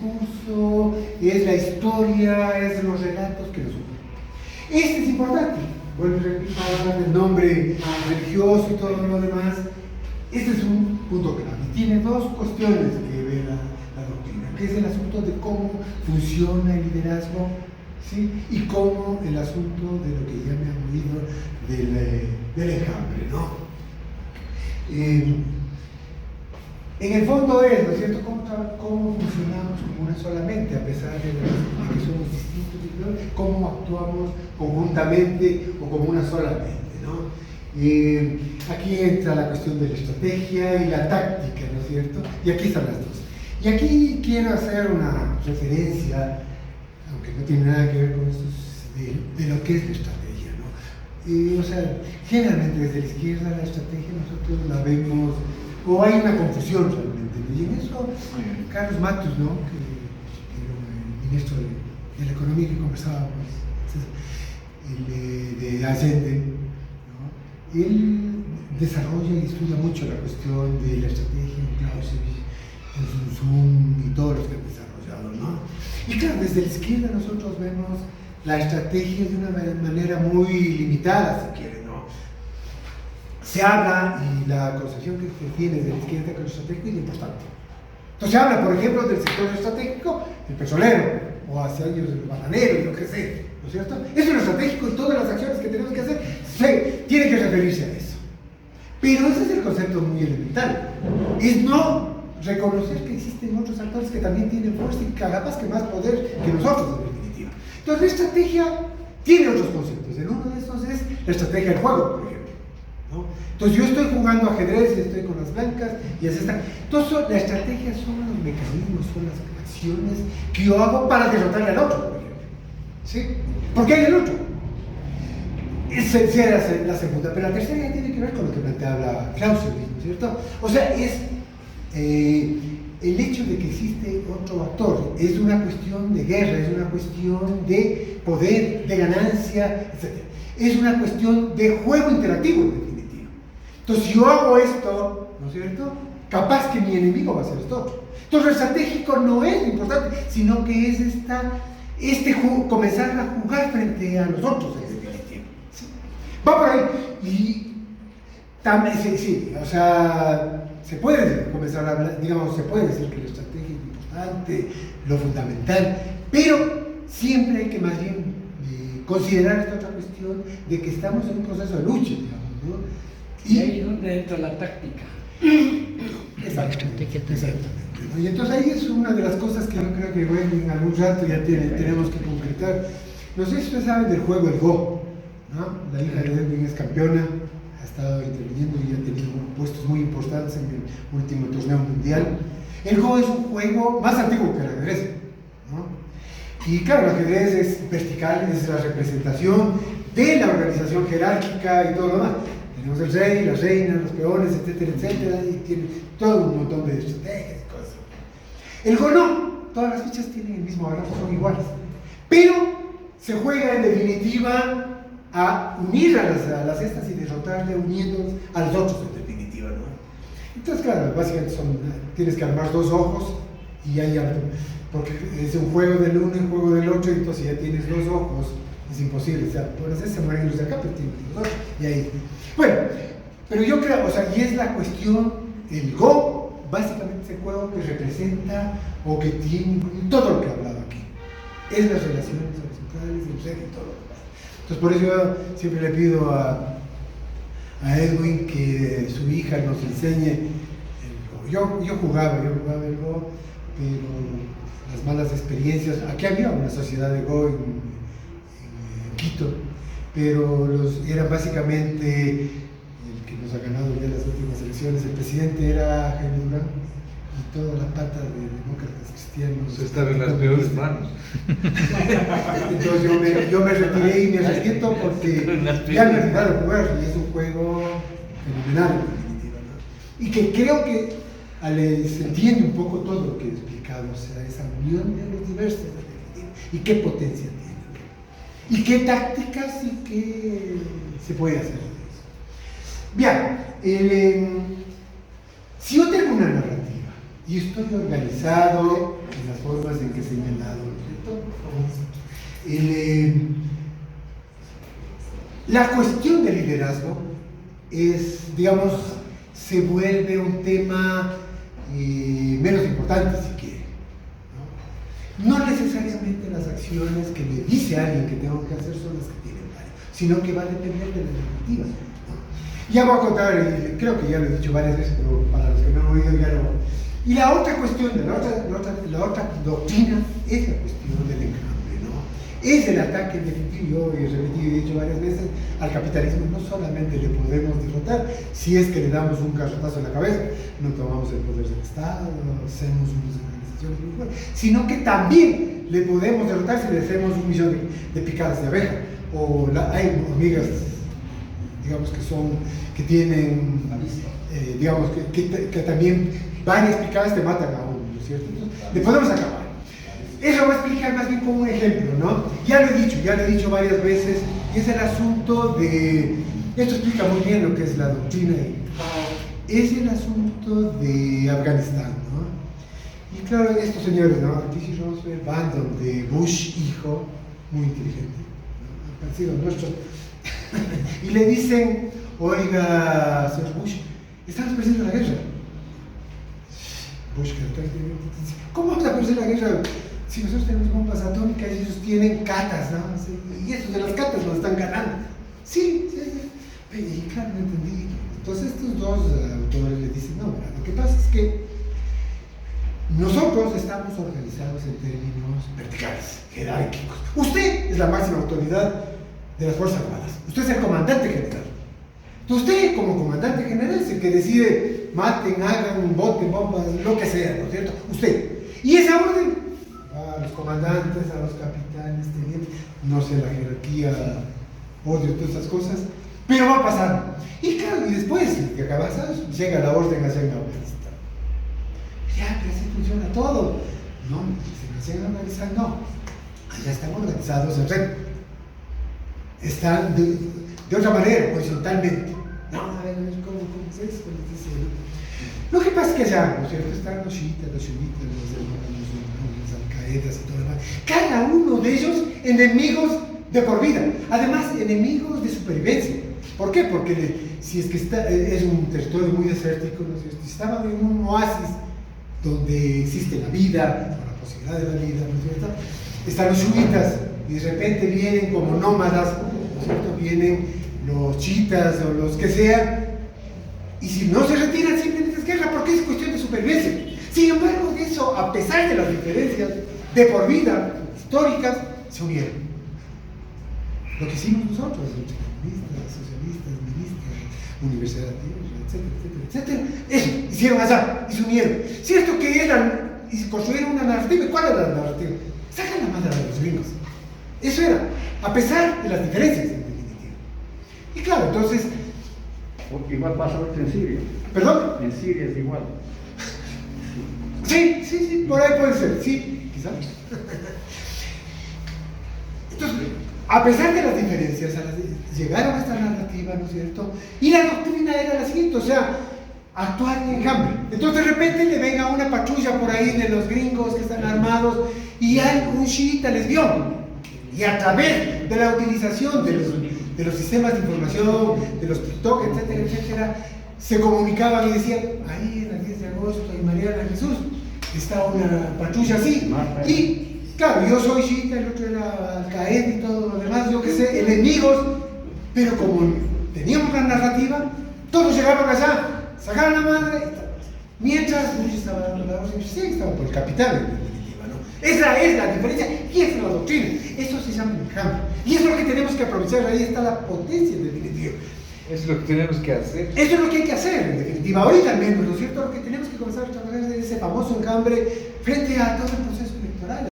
discurso, es la historia, es los relatos que nos unen. Este es importante. Vuelvo y repito, hablar del nombre religioso y todo lo demás. Este es un punto clave. Tiene dos cuestiones que ve la doctrina, que es el asunto de cómo funciona el liderazgo, ¿sí? Y cómo el asunto de lo que ya me han oído del enjambre, ¿no? En el fondo es, ¿no es cierto?, cómo funcionamos como una sola mente, a pesar de que somos distintos, ¿no? Cómo actuamos conjuntamente o como una sola mente, ¿no? Aquí entra la cuestión de la estrategia y la táctica, ¿no es cierto? Y aquí están las dos. Y aquí quiero hacer una referencia, aunque no tiene nada que ver con esto, de lo que es la estrategia, ¿no? O sea, generalmente desde la izquierda la estrategia nosotros la vemos, o hay una confusión realmente, ¿no? Y en eso Carlos Matus, ¿no?, que el ministro de la Economía que conversábamos, de Allende, ¿no?, él desarrolla y estudia mucho la cuestión de la estrategia en Clausewitz, en Sun Tzu y todos los que han desarrollado, ¿no? Y claro, desde la izquierda nosotros vemos la estrategia de una manera muy limitada, si quieren, ¿no? Se habla, y la concepción que se tiene desde la izquierda con lo estratégico es importante. Entonces se habla, por ejemplo, del sector estratégico, el petrolero, o hacia ellos el bananero, yo qué sé, ¿no es cierto? Eso es lo estratégico y todas las acciones que tenemos que hacer tiene que referirse a eso. Pero ese es el concepto muy elemental, es no reconocer que existen otros actores que también tienen fuerza y capaz que más poder que nosotros, en definitiva. Entonces la estrategia tiene otros conceptos, en uno de esos es la estrategia del juego, por ejemplo, ¿no? Entonces yo estoy jugando ajedrez y estoy con las blancas y así está. Entonces la estrategia son los mecanismos, son las acciones que yo hago para derrotarle al otro, por ejemplo, ¿sí? Porque hay el otro. Esa es la segunda, pero la tercera ya tiene que ver con lo que planteaba Clausewitz, ¿no es cierto? O sea, es el hecho de que existe otro actor, es una cuestión de guerra, es una cuestión de poder, de ganancia, etc. Es una cuestión de juego interactivo, en definitiva. Entonces, si yo hago esto, ¿no es cierto?, capaz que mi enemigo va a ser esto otro. Entonces, lo estratégico no es lo importante, sino que es comenzar a jugar frente a los otros, en definitiva. ¿Sí? Va por ahí. Y también, sí, o sea, se puede comenzar a hablar, digamos, se puede decir que la estrategia es importante, lo fundamental, pero siempre hay que más bien considerar esta otra cuestión de que estamos en un proceso de lucha, digamos, ¿no? Y ahí es donde entra la táctica. Exactamente, ¿no? Y entonces ahí es una de las cosas que yo creo que bueno, en algún rato ya tenemos que concretar. No sé si ustedes saben del juego del Go, ¿no? La hija de Edwin es campeona, ha estado interviniendo y ha tenido puestos muy importantes en el último torneo mundial. El Go es un juego más antiguo que el ajedrez, ¿no? Y claro, el ajedrez es vertical, es la representación de la organización jerárquica y todo lo demás. Tenemos el rey, la reina, los peones, etcétera, etcétera, y tiene todo un montón de estrategias y cosas. El Go no, todas las fichas tienen el mismo valor, son iguales. Pero se juega en definitiva a unir a las estas y derrotarle uniendo a los otros, en definitiva, ¿no? Entonces, claro, básicamente tienes que armar dos ojos y ahí porque es un juego del uno y un juego del otro, y entonces ya tienes dos ojos, es imposible, o sea, por eso se mueren los de acá, pero tienes los dos, y ahí. Bueno, pero yo creo, o sea, y es la cuestión, el Go, básicamente es el juego que representa o que tiene todo lo que he hablado aquí, es las relaciones horizontales, el ser y todo lo demás. Entonces, por eso yo siempre le pido a Edwin que su hija nos enseñe el Go. Yo jugaba el Go, pero las malas experiencias, aquí había una sociedad de Go en Quito, pero eran básicamente, el que nos ha ganado ya las últimas elecciones, el presidente era Jaime Durán, y toda la pata de demócratas cristianos. Se estaba en las peores manos. Entonces yo me retiré y me arrepiento porque ya me dejaron jugar, y es un juego fenomenal, en definitiva, ¿no? Y que creo que se entiende un poco todo lo que he explicado, o sea, esa unión de los diversos, y qué potencia tiene, y qué tácticas y qué se puede hacer de eso. Bien, si yo tengo una narrativa y estoy organizado en las formas señalado, ¿no es cierto? La cuestión del liderazgo es, digamos, se vuelve un tema menos importante si quiere, ¿no? No necesariamente las acciones que me dice alguien que tengo que hacer son las que tienen valor, sino que va a depender de la narrativa, ¿no? Ya voy a contar, y creo que ya lo he dicho varias veces, pero para los que no han oído ya lo... Y la otra cuestión, la otra doctrina es la cuestión del enjambre, ¿no? Es el ataque definitivo, yo he repetido y he dicho varias veces, al capitalismo. No solamente le podemos derrotar si es que le damos un garrotazo en la cabeza, no tomamos el poder del Estado, hacemos unas organizaciones muy fuertes, sino que también le podemos derrotar si le hacemos 1 millón de picadas de abeja, o hay hormigas, digamos, que tienen, digamos, que también varias picadas te matan a uno, ¿no es cierto? Entonces, le podemos acabar. Eso voy a explicar más bien como un ejemplo, ¿no? Ya lo he dicho varias veces, y es el asunto de, esto explica muy bien lo que es la doctrina, es el asunto de Afganistán, ¿no? Y claro, estos señores, ¿no? Aquí sí Roosevelt van donde Bush, hijo, muy inteligente, ¿no? Parecido a nuestro, y le dicen, oiga, señor Bush, estamos perdiendo la guerra. Bush, ¿cómo vamos a perder la guerra si nosotros tenemos bombas atómicas y ellos tienen catas, ¿no? Y esos de las catas nos están ganando. Sí. Y claro, no entendí. Entonces estos dos autores le dicen, no, mira, lo que pasa es que nosotros estamos organizados en términos verticales, jerárquicos. Usted es la máxima autoridad de las Fuerzas Armadas. Usted es el comandante general. Entonces usted, como comandante general, es el que decide, maten, hagan, boten bombas, lo que sea, ¿no es cierto? Usted. Y esa orden a los comandantes, a los capitanes, tenientes, no sé, la jerarquía, odio, todas esas cosas, pero va a pasar. Y claro, y después de acabar, ¿sabes? Llega la orden a hacer en Afganistán. Ya, pero así funciona todo. No, se hacen en Afganistán, no. Allá están organizados en red. Están de otra manera, horizontalmente. No, a ver, ¿cómo es eso? Lo que pasa es que allá, ¿no es cierto? Están los chiitas, los sunitas, los al-Qaedas y todo lo demás. Cada uno de ellos enemigos de por vida. Además, enemigos de supervivencia. ¿Por qué? Porque si es que es un territorio muy desértico, ¿no es cierto? Si estaban en un oasis donde existe la vida, o la posibilidad de la vida, ¿no es cierto? Están los sunitas y de repente vienen como nómadas, ¿no es cierto? Vienen los chiitas o los que sean, y si no se retiran simplemente es guerra porque es cuestión de supervivencia. Sin embargo, eso, a pesar de las diferencias de por vida históricas, se unieron. Lo que hicimos nosotros, los comunistas, socialistas, ministras, Universidad de Tierra, etcétera, eso, hicieron allá y se unieron. Cierto que eran, y construyeron una narrativa. ¿Y cuál era la narrativa? Sacan la madre de los gringos. Eso era, a pesar de las diferencias en definitiva. Y claro, entonces... Igual pasa ahorita en Siria. ¿Perdón? En Siria es igual. Sí, por ahí puede ser, sí, quizás. Entonces, a pesar de las diferencias, llegaron a esta narrativa, ¿no es cierto? Y la doctrina era la siguiente, o sea, actuar en enjambre. Entonces de repente le venga una patrulla por ahí de los gringos que están armados y hay un chiita les vio. Y a través de la utilización de los sistemas de información, de los TikTok, etcétera, se comunicaban y decían, ahí en el 10 de agosto en Mariana Jesús está una patrulla así. Y claro, yo soy chiita, el otro era Al-Qaeda y todo lo demás, yo qué sé, enemigos, pero como teníamos una narrativa, todos llegaban allá, sacaban la madre, mientras Bush estaba dando la orden, sí, estaba por el capitán en definitiva, ¿no? Esa es la diferencia y esa es la doctrina. Eso se llama enjambre. Y eso es lo que tenemos que aprovechar, ahí está la potencia en definitiva. Eso es lo que tenemos que hacer. Eso es lo que hay que hacer, en definitiva, ahorita al menos, ¿no es cierto? Lo que tenemos que comenzar a trabajar es ese famoso enjambre frente a todo el proceso